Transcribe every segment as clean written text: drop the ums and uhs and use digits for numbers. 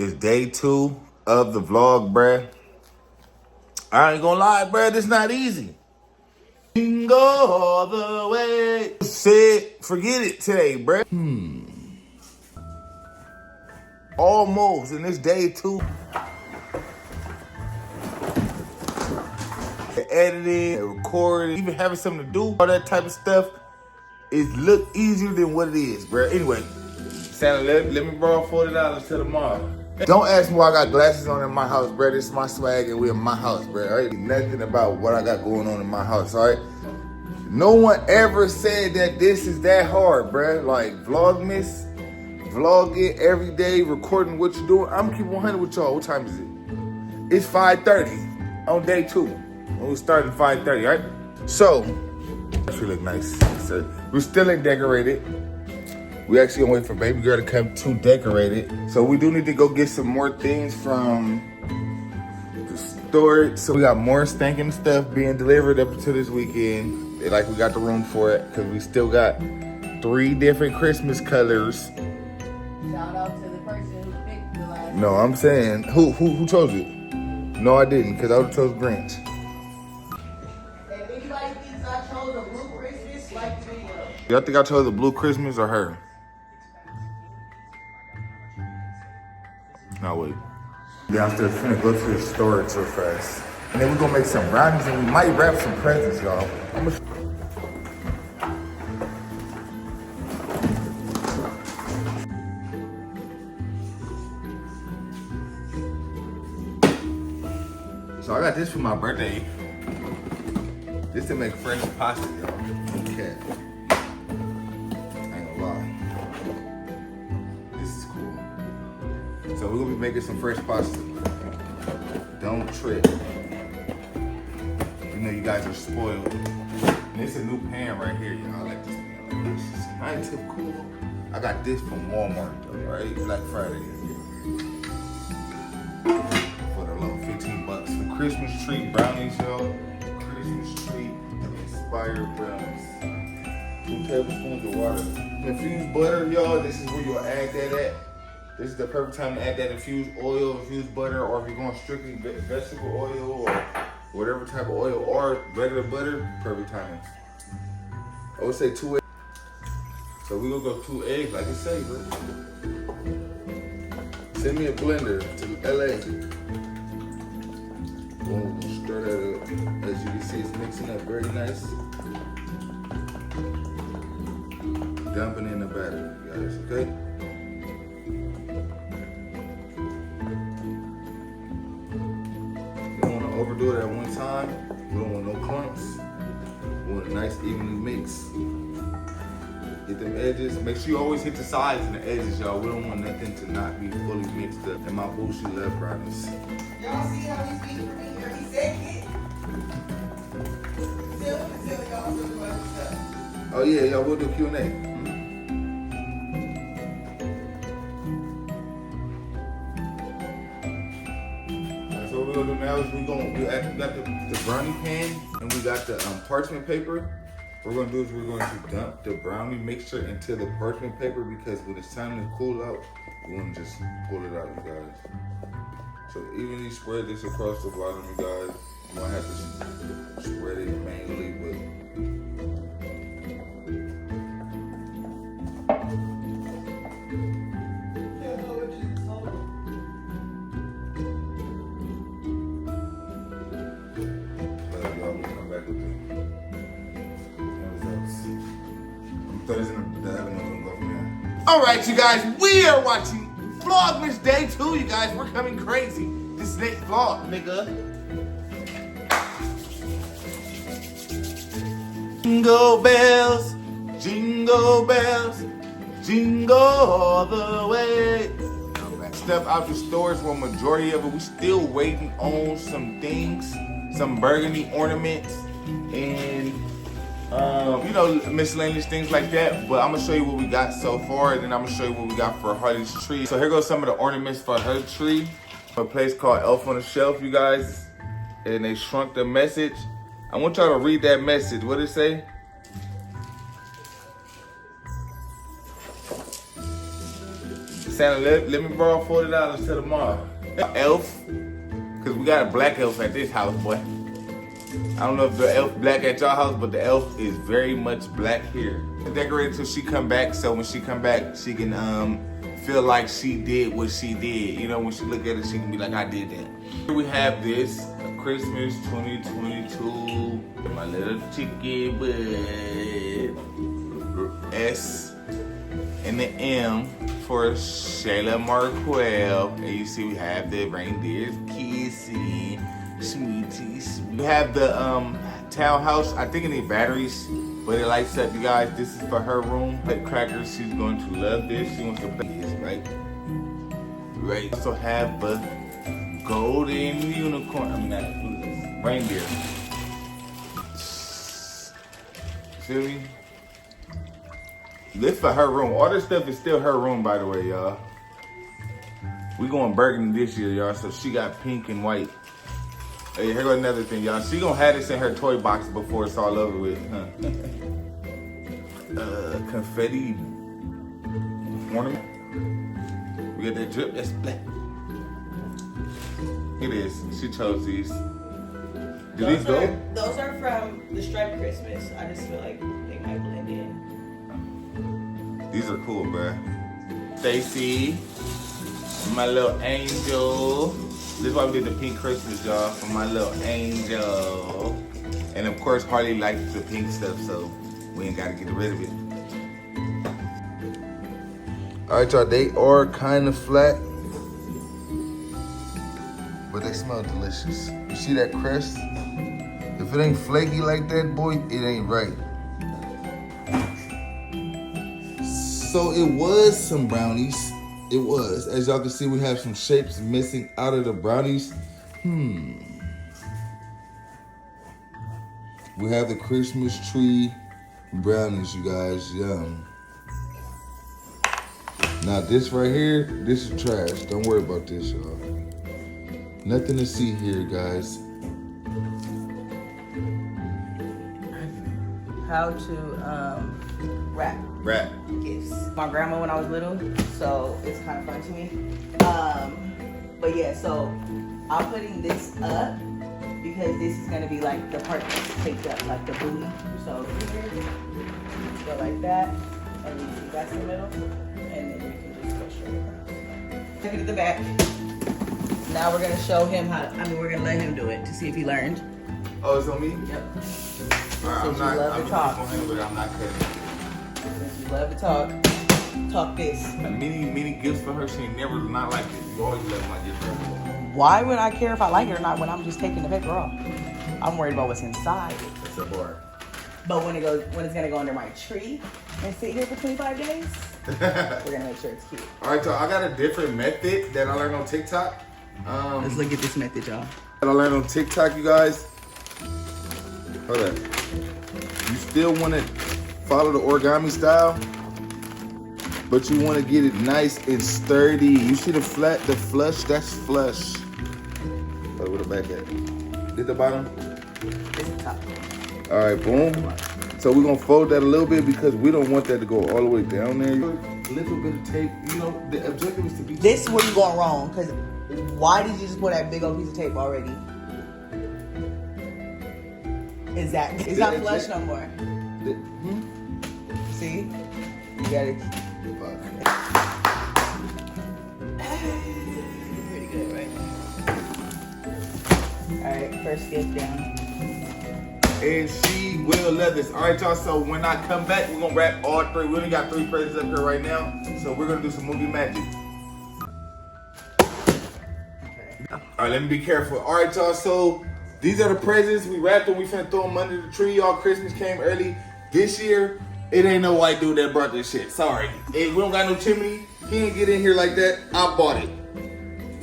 It's day 2 of the vlog, bruh. I ain't gonna lie, bruh, this not easy. Go all the way. Said, forget it today, bruh. Almost, and it's day 2. The editing, the recording, even having something to do, all that type of stuff, it look easier than what it is, bruh. Anyway, Santa, let me borrow $40 till tomorrow. Don't ask me why I got glasses on in my house, bruh. This is my swag and we're in my house, bruh. All right? Nothing about what I got going on in my house, all right? No one ever said that this is that hard, bruh. Like, Vlogmas, vlogging every day, recording what you're doing. I'm keep 100 with y'all. What time is it? It's 5:30 on day 2. We started at 5:30, right? So, she look nice. So, we still ain't decorated. We actually gonna wait for baby girl to come to decorate it. So we do need to go get some more things from the store. So we got more stinking stuff being delivered up until this weekend. Like we got the room for it because we still got 3 different Christmas colors. Shout out to the person who picked the last. No, I'm saying who chose it? No, I didn't because I would have chose Grinch. If anybody thinks I chose a blue Christmas, like the video. Y'all think I chose the blue Christmas or her? No, wait. Downstairs, finna go to the storage real fast. And then we're gonna make some brownies and we might wrap some presents, y'all. So I got this for my birthday. This to make fresh pasta, y'all. Okay. I ain't gonna lie. This is cool. So we're gonna be making some fresh pasta. Don't trip. You know you guys are spoiled. And it's a new pan right here, y'all. I like this pan. This is nice and cool. I got this from Walmart though, right? Black Friday. For the low, $15 for Christmas tree brownies, y'all. Christmas tree inspired brownies. 2 tablespoons of water. Infused butter, y'all. This is where you'll add that at. This is the perfect time to add that infused oil, infused butter, or if you're going strictly vegetable oil or whatever type of oil or regular butter, perfect timing. I would say 2 eggs. So we're gonna go 2 eggs, like I say, bro. Send me a blender to LA. Boom, stir that up. As you can see, it's mixing up very nice. Dumping in the batter, guys, okay? Overdo it at one time. We don't want no clumps. We want a nice evenly mix. Hit them edges. Make sure you always hit the sides and the edges, y'all. We don't want nothing to not be fully mixed up. And my boo, she love brownies. Y'all see how he's speaking for me every second? Tell y'all some other stuff. Oh yeah, y'all, we'll do Q&A. So what we're gonna do now is we got the brownie pan and we got the parchment paper. What we're gonna do is we're going to dump the brownie mixture into the parchment paper because when it's time to cool out, we want to just pull it out, you guys. So evenly spread this across the bottom, you guys. You might have to spread it manually, but all right, you guys, we are watching Vlogmas Day 2, you guys. We're coming crazy. This next vlog, nigga. Jingle bells, jingle all the way. Stuff out the stores, well, majority of it, we still waiting on some things, some burgundy ornaments, and you know, miscellaneous things like that. But I'm gonna show you what we got so far, and then I'm gonna show you what we got for Harley's tree. So here goes some of the ornaments for her tree. A place called Elf on the Shelf, you guys. And they shrunk the message. I want y'all to read that message. What did it say? Santa, let me borrow $40 till tomorrow. Elf, because we got a black elf at this house, boy. I don't know if the elf black at y'all house, but the elf is very much black here. Decorate until she come back, so when she come back, she can feel like she did what she did. You know, when she look at it, she can be like, I did that. Here we have this Christmas 2022. My little chicken butt. S and the M for Shayla Quail. And you see we have the reindeers kissing. Sweeties. We have the townhouse. I think it needs batteries, but it lights up, you guys. This is for her room. Like crackers, she's going to love this. She wants to play this, right? Right. Also have the golden unicorn. I mean, not reindeer. Feel me? This for her room. All this stuff is still her room, by the way, y'all. We going burgundy this year, y'all. So she got pink and white. Hey, here goes another thing, y'all. She gonna have this in her toy box before it's all over with. Huh? Confetti ornament. We got that drip. That's black. It is. She chose these. Do these go? Those are from the striped Christmas. I just feel like they might blend in. These are cool, bruh. Stacy, my little angel. This is why we did the pink Christmas, y'all, for my little angel. And of course, Harley likes the pink stuff, so we ain't gotta get rid of it. All right, y'all, they are kind of flat, but they smell delicious. You see that crust? If it ain't flaky like that, boy, it ain't right. So it was some brownies. It was. As y'all can see, we have some shapes missing out of the brownies. We have the Christmas tree brownies, you guys. Yum. Now this right here, this is trash. Don't worry about this, y'all. Nothing to see here, guys. How to wrap gifts. My grandma when I was little, so it's kind of fun to me. But yeah, so I'm putting this up because this is gonna be like the part that's taped up, like the booty. So here, go like that, and then you that's the middle, and then you can just go straight across. Take it to the back. Now we're gonna show him how. We're gonna let him do it to see if he learned. Oh, it's on me? Yep. Right, Since you love to talk. I'm not cutting. Since you love to talk this. Many gifts for her. She ain't never not like this. You always love my gifts for her. Why would I care if I like it or not when I'm just taking the paper off? I'm worried about what's inside. It's a bar. But when it's gonna go under my tree and sit here for 25 days, we're gonna make sure it's cute. All right, y'all. I got a different method that I learned on TikTok. Let's look at this method, y'all. That I learned on TikTok, you guys. Hold up. You still want to follow the origami style, but you want to get it nice and sturdy. You see the flat, the flush? That's flush. Where the back at? Did the bottom? This is top. All right, boom. So we're gonna fold that a little bit because we don't want that to go all the way down there. A little bit of tape. You know, the objective is to be. This is where you're going wrong, because why did you just put that big old piece of tape already? It's not flush no more. See? You gotta. Pretty good, right? Alright, first gift down. And she will love this. All right, y'all. So when I come back, we're gonna wrap all three. We only got 3 presents up here right now, so we're gonna do some movie magic. Okay. All right, let me be careful. All right, y'all. So these are the presents. We wrapped them. We finna throw them under the tree. Y'all, Christmas came early this year. It ain't no white dude that brought this shit. Sorry. We don't got no chimney. He ain't get in here like that. I bought it.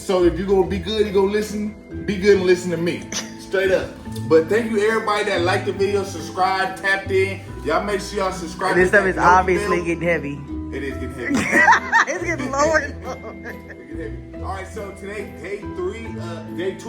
So if you gonna be good, you gonna listen. Be good and listen to me. Straight up. But thank you everybody that liked the video, subscribed, tapped in. Y'all make sure y'all subscribe. This stuff is obviously getting heavy. It is getting heavy. It's getting lower and lower. All right, so today, day 2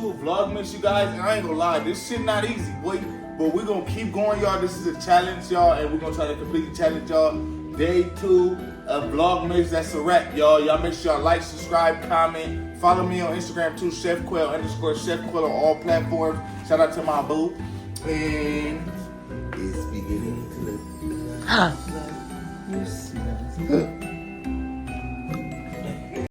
of Vlogmas, you guys. And I ain't gonna lie, this shit not easy, boy. But we're gonna keep going, y'all. This is a challenge, y'all, and we're gonna try to complete the challenge, y'all. Day 2 Vlogmas. That's a wrap, y'all. Y'all make sure y'all like, subscribe, comment. Follow me on Instagram too, Chef Quail _Chef Quail on all platforms. Shout out to my boo. And it's beginning to look like Christmas.